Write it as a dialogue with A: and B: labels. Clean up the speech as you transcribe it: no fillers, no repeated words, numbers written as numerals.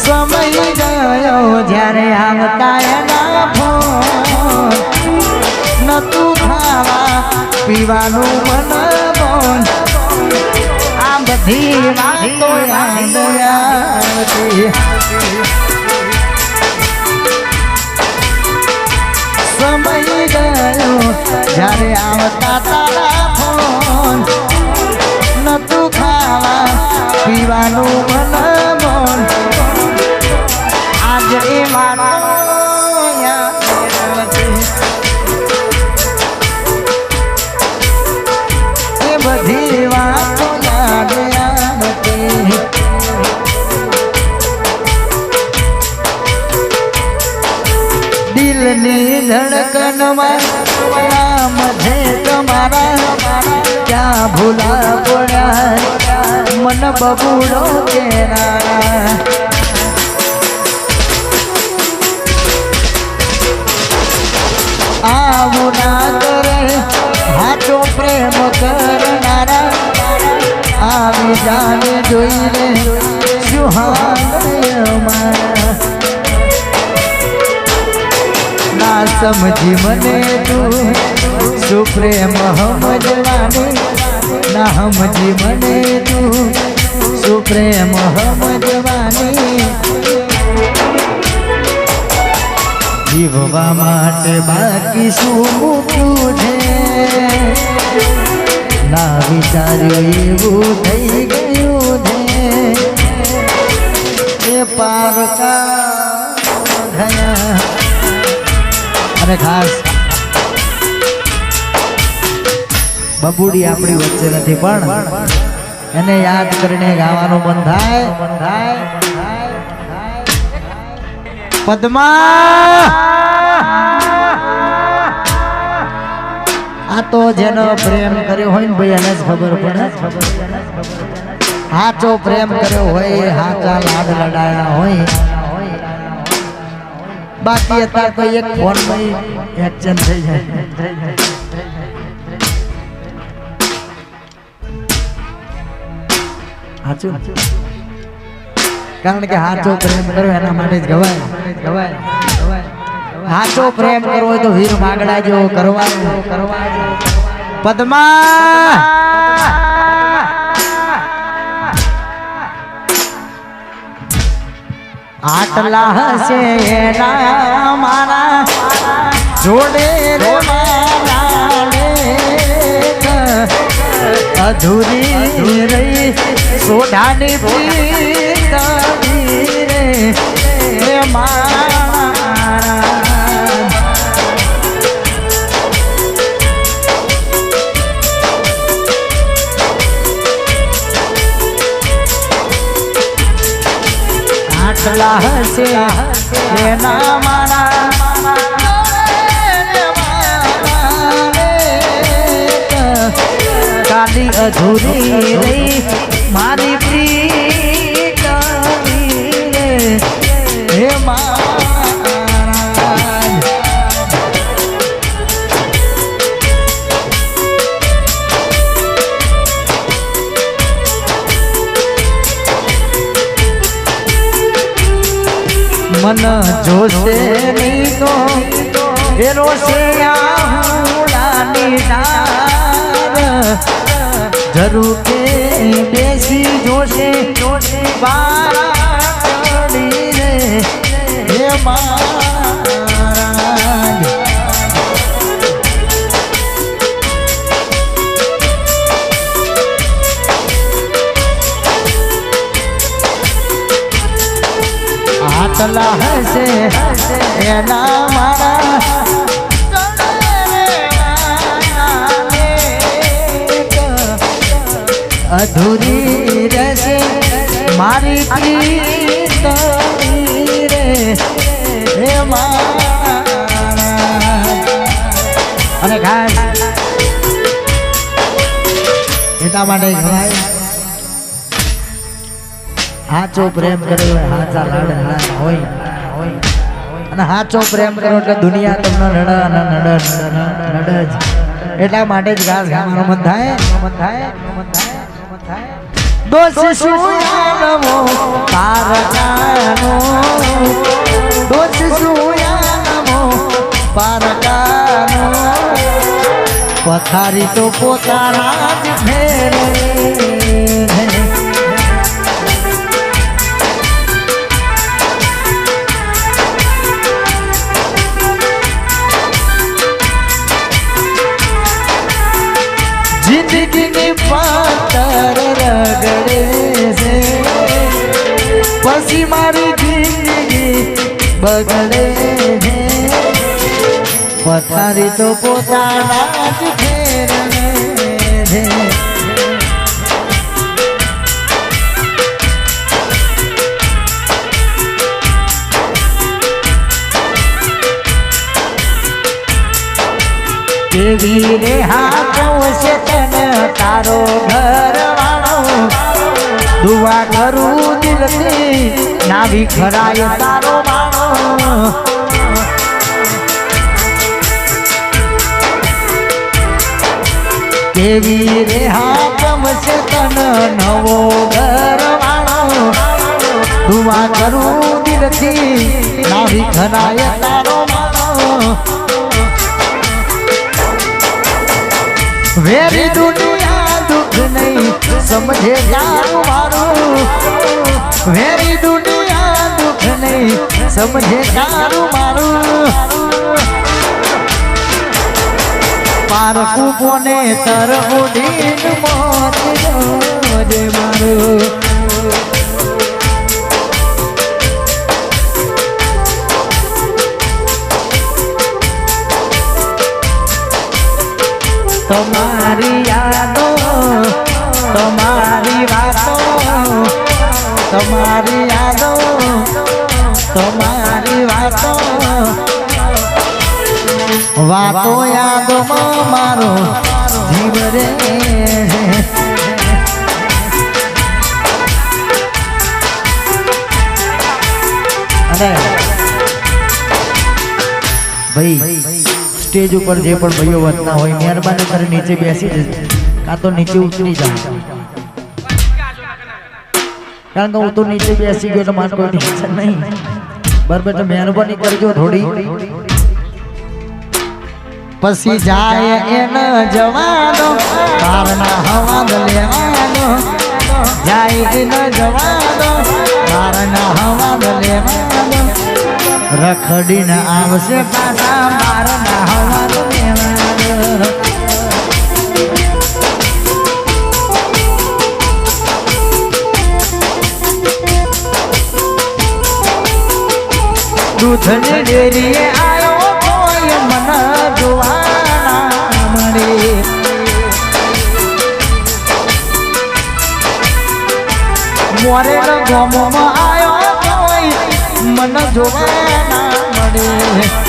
A: સમય ગયો જ્યારે આવતા એના ફોન નતું ખાવા પીવાનું મન બોન આ બધી વાતો યાદ આવતી સમય ગયો જ્યારે આવતા તારા ફોન નતું ખાવા પીવાનું મન બોન આજ એ વાતો યાદ આવતી એ બધી વાતો યાદ આવતી દિલની ધડકનમાં નામ છે તમારા ક્યાં ભૂલા પડ્યા મન બબૂડો કેરા આવું ના કરે હાચો પ્રેમ કરનારા આવી જાને જોઈને સુહાગમાં ના સમજી મને તું સુપ્રેમ સમજવાની ના સમજી મને તું સુપ્રેમ સમજવાની જીવવા માટે બાકી શું મૂક્યું છે ના વિચાર્યું એવું થઈ ગયું છે એ પારકા ગયા અને ખાસ બબુડી આપણી વચ્ચે નથી પણ એને યાદ કરીને ગાવાનું મન થાય પદ્મા આ તો જેનો પ્રેમ કર્યો હોય ને ભાઈ એને જ ખબર પડે સાચો પ્રેમ કર્યો હોય સાચા લાડ લડાયા હોય બાકી અત્યારે તો એક ફોન માં એક્શન થઈ જાય સાચું કારણ કે સાચો પ્રેમ કર્યો એના માટે જ ગવાય સાચો પ્રેમ કરવો હોય તો વીર માગડા જેવો કરવા પદ્મા આટલા હશે એના મારા જોડે રે મારા અધૂરી રહી સોઢાની પ્રીતમી રે મારા આટલા હશે એના મારા કાલી અધૂરી રહી મારી પ્રીતમી રે મહારાજ મન જોશે નહીં તો એ રોશે આહુડાની જરૂર કે બેસી જોશે બાળી રે હે મહારાજ આટલા હશે એના મારા અધૂરી રહેશે મારી પ્રીતમી રે હે મહારાજ અને ખાસ એટલા માટે કહેવાય સાચો પ્રેમ કર્યો હોય સાચા લાડ હોય અને સાચો પ્રેમ કર્યો એટલે દુનિયા તમને નડ જ એટલા માટે જ ઘાસ ગાવાનું મન થાય દોષ શું તારકાનો દોષ સુયાનો પારકાનો પથારી તો પોતાના જ ફેરે જિંદગીની પાતર રગડે છે પછી મારી જિંદગી બગડે છે પથારી તો પોતાના જ ફેરવે છે કેવી રે હાથો છે તને તારો ઘર વાળો દુઆ કરું દિલથી નાભી ખરાય તારો માણો કેવી રે હાથમ છે તને નવો ઘર વાળો દુઆ કરું દિલથી નાભી ખરાય તારો માણો વેરી દુનિયા દુઃખ નહીં સમજે તારું મારું વેરી દુનિયા દુઃખ નહીં સમજે તારું મારું પારકું કોને તરવું દીન મોત જે મારું તમારી યાદો તમારી વાતો તમારી યાદો તમારી વાતો વાતો યાદોમાં મારો જીવ રે અને ભાઈ સ્ટેજ ઉપર જે પણ ભાઈઓ વધતા હોય મહેરબાની કરી નીચે બેસી જજો કાં તો નીચે ઉતરી જાઓ કારણ કે હું તો નીચે બેસી ગયો તો મારે કોઈ ટેન્શન નહીં બરાબર તો મહેરબાની કરજો થોડી પછી જાય એને જવાનો બારના હવાદ લેવાનો જાય એને જવાનો બારના હવાદ લેવાનો રખડીને આવશે પાછા બારના હવાદ લેવાનો દૂધની ડેરીએ આવ્યો કોઈ મને જોવાના મળે મોરેલ ગોમમાં આવ્યો કોઈ મને જોવાના મળે